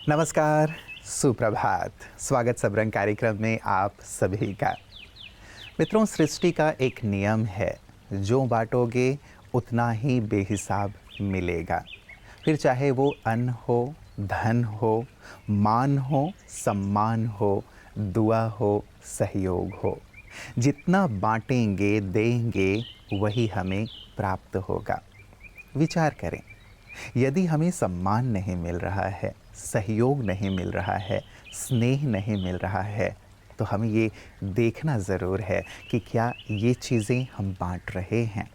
नमस्कार, सुप्रभात। स्वागत सबरंग कार्यक्रम में आप सभी का। मित्रों, सृष्टि का एक नियम है, जो बांटोगे उतना ही बेहिसाब मिलेगा। फिर चाहे वो अन्न हो, धन हो, मान हो, सम्मान हो, दुआ हो, सहयोग हो। जितना बांटेंगे, देंगे, वही हमें प्राप्त होगा। विचार करें, यदि हमें सम्मान नहीं मिल रहा है, सहयोग नहीं मिल रहा है, स्नेह नहीं मिल रहा है, तो हमें ये देखना ज़रूर है कि क्या ये चीज़ें हम बांट रहे हैं।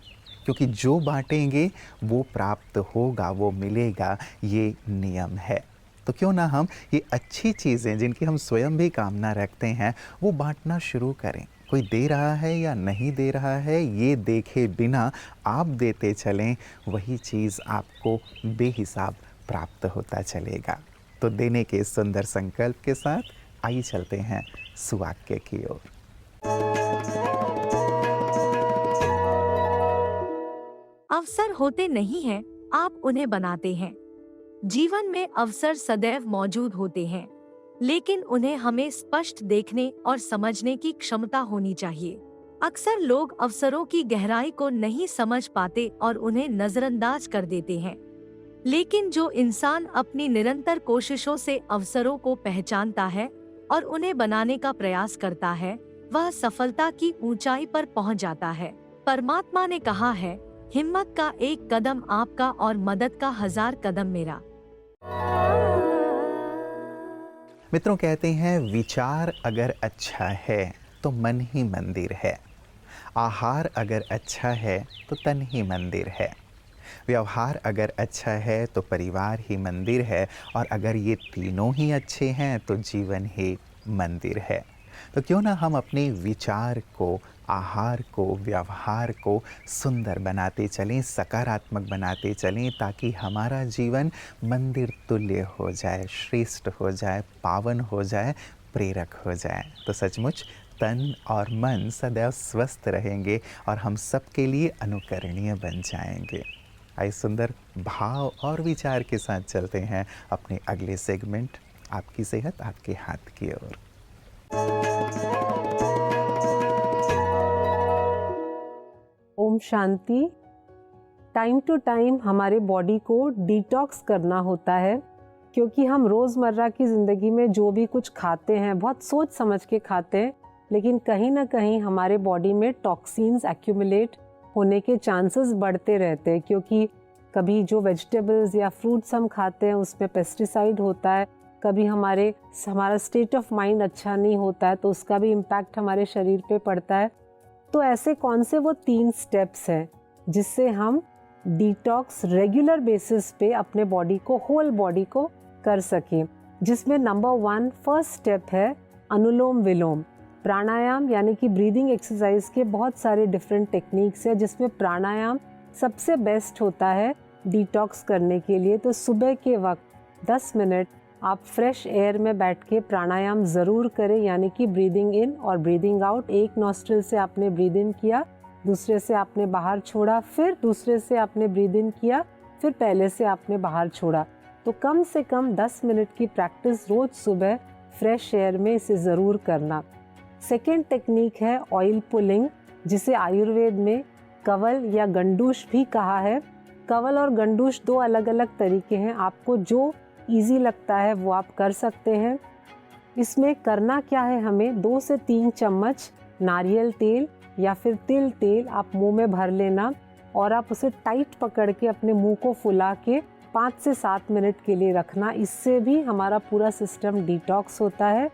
क्योंकि जो बांटेंगे वो प्राप्त होगा, वो मिलेगा, ये नियम है। तो क्यों ना हम ये अच्छी चीज़ें जिनकी हम स्वयं भी कामना रखते हैं, वो बांटना शुरू करें। कोई दे रहा है या नहीं दे रहा है, ये देखे बिना आप देते चलें, वही चीज़ आपको बेहिसाब प्राप्त होता चलेगा। तो देने के सुंदर संकल्प के साथ आइए चलते हैं सुवाक्य की ओर। अवसर होते नहीं हैं, आप उन्हें बनाते हैं। जीवन में अवसर सदैव मौजूद होते हैं, लेकिन उन्हें हमें स्पष्ट देखने और समझने की क्षमता होनी चाहिए। अक्सर लोग अवसरों की गहराई को नहीं समझ पाते और उन्हें नजरअंदाज कर देते हैं। लेकिन जो इंसान अपनी निरंतर कोशिशों से अवसरों को पहचानता है और उन्हें बनाने का प्रयास करता है, वह सफलता की ऊंचाई पर पहुंच जाता है। परमात्मा ने कहा है, हिम्मत का एक कदम आपका और मदद का 1000 कदम मेरा। मित्रों, कहते हैं विचार अगर अच्छा है तो मन ही मंदिर है। आहार अगर अच्छा है तो तन ही मंदिर है। व्यवहार अगर अच्छा है तो परिवार ही मंदिर है। और अगर ये तीनों ही अच्छे हैं तो जीवन ही मंदिर है। तो क्यों ना हम अपने विचार को, आहार को, व्यवहार को सुंदर बनाते चलें, सकारात्मक बनाते चलें, ताकि हमारा जीवन मंदिर तुल्य हो जाए, श्रेष्ठ हो जाए, पावन हो जाए, प्रेरक हो जाए। तो सचमुच तन और मन सदैव स्वस्थ रहेंगे और हम सबके लिए अनुकरणीय बन जाएंगे। आइए सुंदर भाव और विचार के साथ चलते हैं अपने अगले सेगमेंट, आपकी सेहत आपके हाथ की ओर। Om Shanti. Time to time हमारे बॉडी को डिटॉक्स करना होता है, क्योंकि हम रोज़मर्रा की ज़िंदगी में जो भी कुछ खाते हैं बहुत सोच समझ के खाते हैं, लेकिन कहीं ना कहीं हमारे बॉडी में टॉक्सिन्स एक्यूमुलेट होने के चांसेस बढ़ते रहते हैं। क्योंकि कभी जो वेजिटेबल्स या फ्रूट्स हम खाते हैं उसमें पेस्टिसाइड होता है, कभी हमारा स्टेट ऑफ माइंड अच्छा नहीं होता है, तो उसका भी इम्पैक्ट हमारे शरीर पे पड़ता है। तो ऐसे कौन से वो 3 स्टेप्स हैं जिससे हम डिटॉक्स रेगुलर बेसिस पे अपने बॉडी को, होल बॉडी को कर सकें। जिसमें नंबर 1 फर्स्ट स्टेप है अनुलोम विलोम प्राणायाम, यानी कि ब्रीदिंग एक्सरसाइज के बहुत सारे डिफरेंट टेक्निक्स हैं, जिसमें प्राणायाम सबसे बेस्ट होता है डिटॉक्स करने के लिए। तो सुबह के वक्त 10 मिनट आप फ्रेश एयर में बैठ के प्राणायाम ज़रूर करें, यानी कि ब्रीदिंग इन और ब्रीदिंग आउट। एक नॉस्ट्रिल से आपने ब्रीद इन किया, दूसरे से आपने बाहर छोड़ा, फिर दूसरे से आपने ब्रीद इन किया, फिर पहले से आपने बाहर छोड़ा। तो कम से कम 10 मिनट की प्रैक्टिस रोज़ सुबह फ्रेश एयर में इसे ज़रूर करना। सेकेंड टेक्निक है ऑयल पुलिंग, जिसे आयुर्वेद में कवल या गंडूश भी कहा है। कवल और गंडूश 2 अलग अलग तरीके हैं, आपको जो इजी लगता है वो आप कर सकते हैं। इसमें करना क्या है, हमें 2 से 3 चम्मच नारियल तेल या फिर तिल तेल आप मुंह में भर लेना और आप उसे टाइट पकड़ के अपने मुंह को फुला के 5 से 7 मिनट के लिए रखना। इससे भी हमारा पूरा सिस्टम डिटॉक्स होता है।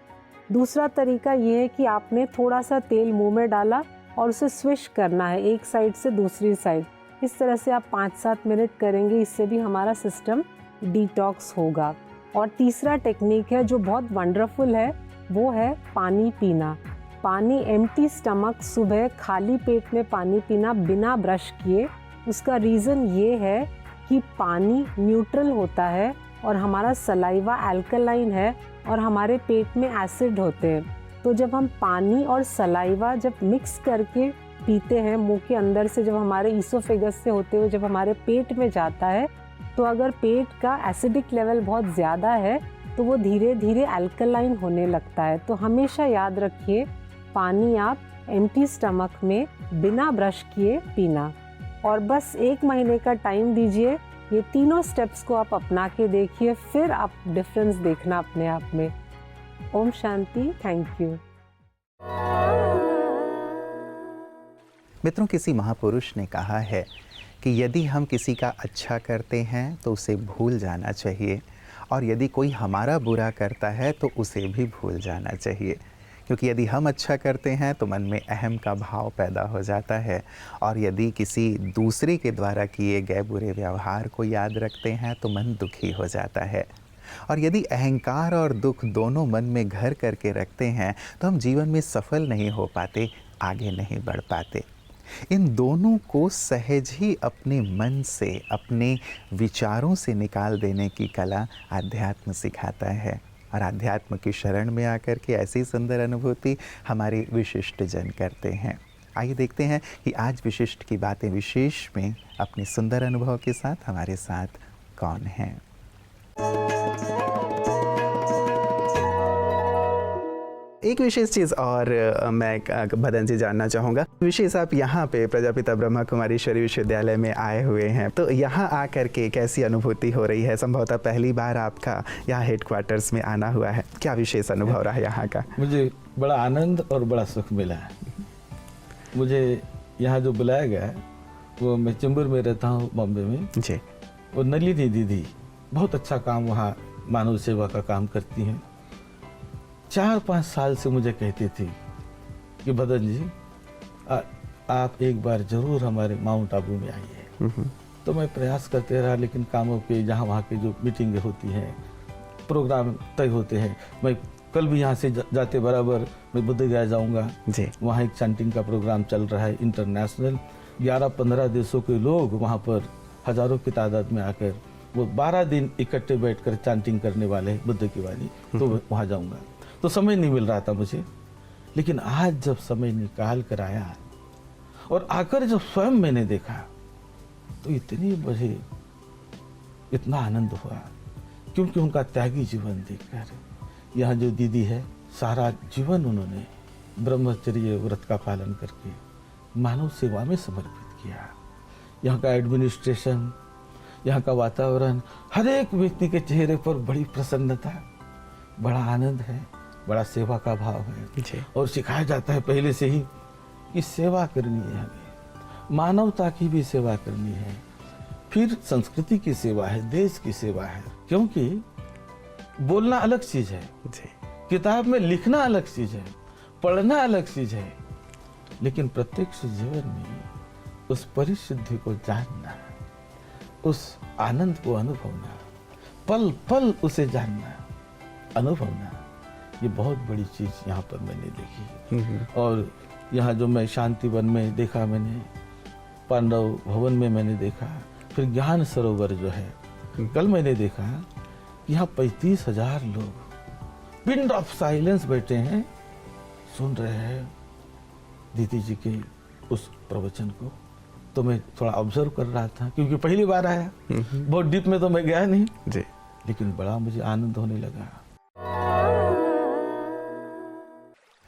दूसरा तरीका ये है कि आपने थोड़ा सा तेल मुंह में डाला और उसे स्विश करना है एक साइड से दूसरी साइड। इस तरह से आप 5-7 मिनट करेंगे, इससे भी हमारा सिस्टम डिटॉक्स होगा। और तीसरा टेक्निक है जो बहुत वंडरफुल है, वो है पानी पीना। पानी एम्प्टी स्टमक सुबह खाली पेट में पानी पीना बिना ब्रश किए। उसका रीज़न ये है कि पानी न्यूट्रल होता है और हमारा सलाइवा अल्कलाइन है और हमारे पेट में एसिड होते हैं। तो जब हम पानी और सलाइवा जब मिक्स करके पीते हैं मुंह के अंदर से, जब हमारे ईसोफेगस से होते हुए जब हमारे पेट में जाता है, तो अगर पेट का एसिडिक लेवल बहुत ज़्यादा है तो वो धीरे धीरे अल्कलाइन होने लगता है। तो हमेशा याद रखिए, पानी आप एम्प्टी स्टमक में बिना ब्रश किए पीना, और बस 1 महीने का टाइम दीजिए। ये तीनों स्टेप्स को आप अपना के देखिए, फिर आप डिफरेंस देखना अपने आप में। ओम शांति। Thank you. मित्रों, किसी महापुरुष ने कहा है कि यदि हम किसी का अच्छा करते हैं तो उसे भूल जाना चाहिए, और यदि कोई हमारा बुरा करता है तो उसे भी भूल जाना चाहिए। क्योंकि यदि हम अच्छा करते हैं तो मन में अहम का भाव पैदा हो जाता है, और यदि किसी दूसरे के द्वारा किए गए बुरे व्यवहार को याद रखते हैं तो मन दुखी हो जाता है। और यदि अहंकार और दुख दोनों मन में घर करके रखते हैं तो हम जीवन में सफल नहीं हो पाते, आगे नहीं बढ़ पाते। इन दोनों को सहज ही अपने मन से, अपने विचारों से निकाल देने की कला आध्यात्म सिखाता है। और आध्यात्म की शरण में आकर के ऐसी सुंदर अनुभूति हमारे विशिष्ट जन करते हैं। आइए देखते हैं कि आज विशिष्ट की बातें विशेष में अपने सुंदर अनुभव के साथ हमारे साथ कौन हैं। एक विशेष चीज़ और मैं भदन जी जानना चाहूँगा। विशेष आप यहाँ पे प्रजापिता ब्रह्मा कुमारी ईश्वरीय विश्वविद्यालय में आए हुए हैं, तो यहाँ आकर के कैसी अनुभूति हो रही है? संभवतः पहली बार आपका यहाँ हेडक्वार्टर्स में आना हुआ है, क्या विशेष अनुभव रहा यहाँ का? मुझे बड़ा आनंद और बड़ा सुख मिला है। मुझे यहाँ जो बुलाया गया है, वो मैं चेंबूर में रहता हूँ बॉम्बे में जी। और नलिनी दीदी बहुत अच्छा काम वहाँ मानव सेवा का काम करती हैं। 4-5 साल से मुझे कहती थी कि भदन जी आप एक बार जरूर हमारे माउंट आबू में आइए। तो मैं प्रयास करते रहा, लेकिन कामों के जहाँ वहाँ की जो मीटिंगें होती हैं, प्रोग्राम तय होते हैं। मैं कल भी यहाँ से जाते बराबर मैं बुद्धगया जाऊँगा जी। वहाँ एक चैंटिंग का प्रोग्राम चल रहा है इंटरनेशनल। 11-15 देशों के लोग वहाँ पर हजारों की तादाद में आकर वो 12 दिन इकट्ठे बैठकर चैंटिंग करने वाले हैं बुद्ध की वाणी। तो वहाँ जाऊँगा। तो समय नहीं मिल रहा था मुझे, लेकिन आज जब समय निकाल कर आया और आकर जब स्वयं मैंने देखा तो मुझे इतना आनंद हुआ, क्योंकि उनका त्यागी जीवन देखकर। यहाँ जो दीदी है, सारा जीवन उन्होंने ब्रह्मचर्य व्रत का पालन करके मानव सेवा में समर्पित किया। यहाँ का एडमिनिस्ट्रेशन, यहाँ का वातावरण, हर एक व्यक्ति के चेहरे पर बड़ी प्रसन्नता, बड़ा आनंद है, बड़ा सेवा का भाव है। और सिखाया जाता है पहले से ही कि सेवा करनी है, हमें मानवता की भी सेवा करनी है, फिर संस्कृति की सेवा है, देश की सेवा है। क्योंकि बोलना अलग चीज है, किताब में लिखना अलग चीज है, पढ़ना अलग चीज है, लेकिन प्रत्यक्ष जीवन में उस परिशुद्धि को जानना, उस आनंद को अनुभवना, पल पल उसे जानना, अनुभवना, ये बहुत बड़ी चीज यहाँ पर मैंने देखी। और यहाँ जो मैं शांति वन में देखा, मैंने पांडव भवन में मैंने देखा, फिर ज्ञान सरोवर जो है, कल मैंने देखा यहाँ 35,000 लोग पिंड ऑफ साइलेंस बैठे हैं, सुन रहे हैं दीदी जी के उस प्रवचन को। तो मैं थोड़ा ऑब्जर्व कर रहा था, क्योंकि पहली बार आया, बहुत डीप में तो मैं गया नहीं जी, लेकिन बड़ा मुझे आनंद होने लगा।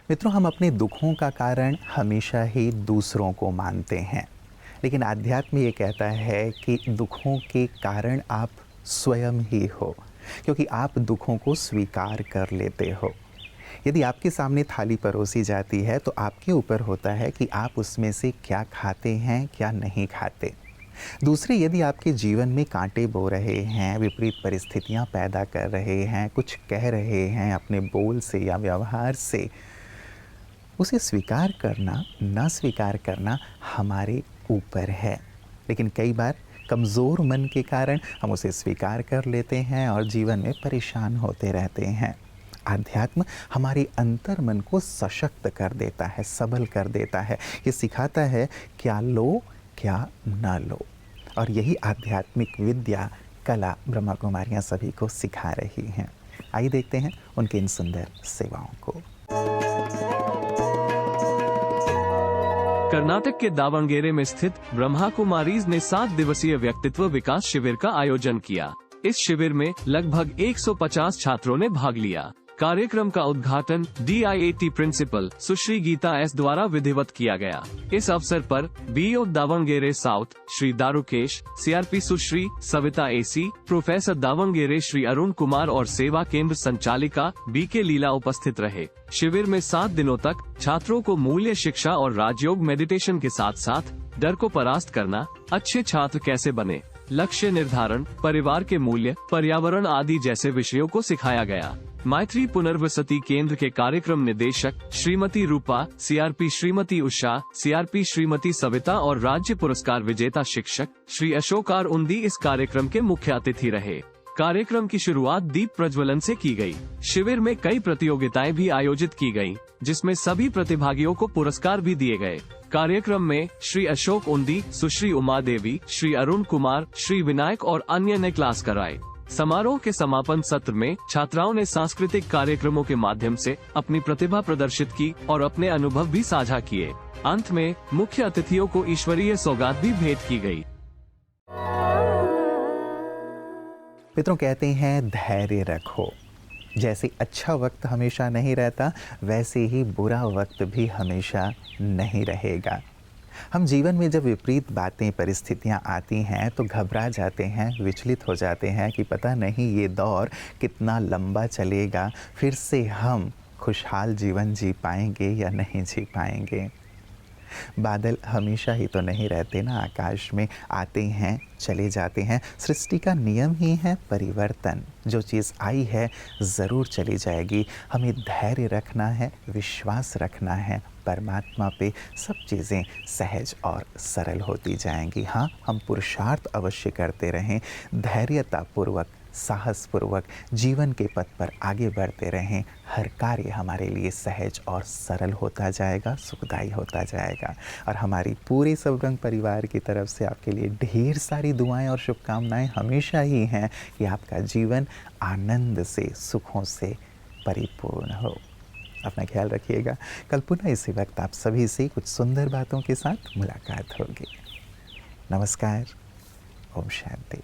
मित्रों, हम अपने दुखों का कारण हमेशा ही दूसरों को मानते हैं, लेकिन आध्यात्म ये कहता है कि दुखों के कारण आप स्वयं ही हो, क्योंकि आप दुखों को स्वीकार कर लेते हो। यदि आपके सामने थाली परोसी जाती है तो आपके ऊपर होता है कि आप उसमें से क्या खाते हैं, क्या नहीं खाते। दूसरे यदि आपके जीवन में कांटे बो रहे हैं, विपरीत परिस्थितियां पैदा कर रहे हैं, कुछ कह रहे हैं अपने बोल से या व्यवहार से, उसे स्वीकार करना ना स्वीकार करना हमारे ऊपर है। लेकिन कई बार कमज़ोर मन के कारण हम उसे स्वीकार कर लेते हैं और जीवन में परेशान होते रहते हैं। आध्यात्म हमारे अंतर मन को सशक्त कर देता है, सबल कर देता है। ये सिखाता है क्या लो क्या ना लो, और यही आध्यात्मिक विद्या, कला ब्रह्मा कुमारियाँ सभी को सिखा रही हैं। आइए देखते हैं उनकी इन सुंदर सेवाओं को। कर्नाटक के दावणगेरे में स्थित ब्रह्मा कुमारीज ने 7 दिवसीय व्यक्तित्व विकास शिविर का आयोजन किया। इस शिविर में लगभग 150 छात्रों ने भाग लिया। कार्यक्रम का उद्घाटन DIAT प्रिंसिपल सुश्री गीता S द्वारा विधिवत किया गया। इस अवसर पर BO दावंगेरे साउथ श्री दारुकेश, CRP सुश्री सविता AC, प्रोफेसर दावंगेरे श्री अरुण कुमार और सेवा केंद्र संचालिका BK लीला उपस्थित रहे। शिविर में 7 दिनों तक छात्रों को मूल्य शिक्षा और राजयोग मेडिटेशन के साथ साथ डर को परास्त करना, अच्छे छात्र कैसे बने, लक्ष्य निर्धारण, परिवार के मूल्य, पर्यावरण आदि जैसे विषयों को सिखाया गया। मैत्री पुनर्वसति केंद्र के कार्यक्रम निदेशक श्रीमती रूपा, CRP श्रीमती उषा, CRP श्रीमती सविता और राज्य पुरस्कार विजेता शिक्षक श्री अशोकार उन्दी इस कार्यक्रम के मुख्य अतिथि रहे। कार्यक्रम की शुरुआत दीप प्रज्वलन से की गई। शिविर में कई प्रतियोगिताएं भी आयोजित की गयी, जिसमें सभी प्रतिभागियों को पुरस्कार भी दिए गए। कार्यक्रम में श्री अशोक उन्दी, सुश्री उमा देवी, श्री अरुण कुमार, श्री विनायक और अन्य ने क्लास कराए। समारोह के समापन सत्र में छात्राओं ने सांस्कृतिक कार्यक्रमों के माध्यम से अपनी प्रतिभा प्रदर्शित की और अपने अनुभव भी साझा किए। अंत में मुख्य अतिथियों को ईश्वरीय सौगात भी भेंट की गई। मित्रों, कहते हैं धैर्य रखो। जैसे अच्छा वक्त हमेशा नहीं रहता, वैसे ही बुरा वक्त भी हमेशा नहीं रहेगा। हम जीवन में जब विपरीत बातें, परिस्थितियां आती हैं तो घबरा जाते हैं, विचलित हो जाते हैं कि पता नहीं ये दौर कितना लंबा चलेगा, फिर से हम खुशहाल जीवन जी पाएंगे या नहीं जी पाएंगे। बादल हमेशा ही तो नहीं रहते ना, आकाश में आते हैं चले जाते हैं। सृष्टि का नियम ही है परिवर्तन। जो चीज़ आई है ज़रूर चली जाएगी। हमें धैर्य रखना है, विश्वास रखना है परमात्मा पे, सब चीज़ें सहज और सरल होती जाएंगी। हाँ, हम पुरुषार्थ अवश्य करते रहें, धैर्यतापूर्वक, साहसपूर्वक जीवन के पथ पर आगे बढ़ते रहें। हर कार्य हमारे लिए सहज और सरल होता जाएगा, सुखदायी होता जाएगा। और हमारी पूरे सबरंग परिवार की तरफ से आपके लिए ढेर सारी दुआएं और शुभकामनाएं हमेशा ही हैं कि आपका जीवन आनंद से, सुखों से परिपूर्ण हो। अपना ख्याल रखिएगा। कल पुनः इसी वक्त आप सभी से कुछ सुंदर बातों के साथ मुलाकात होगी। नमस्कार। ओम शांति।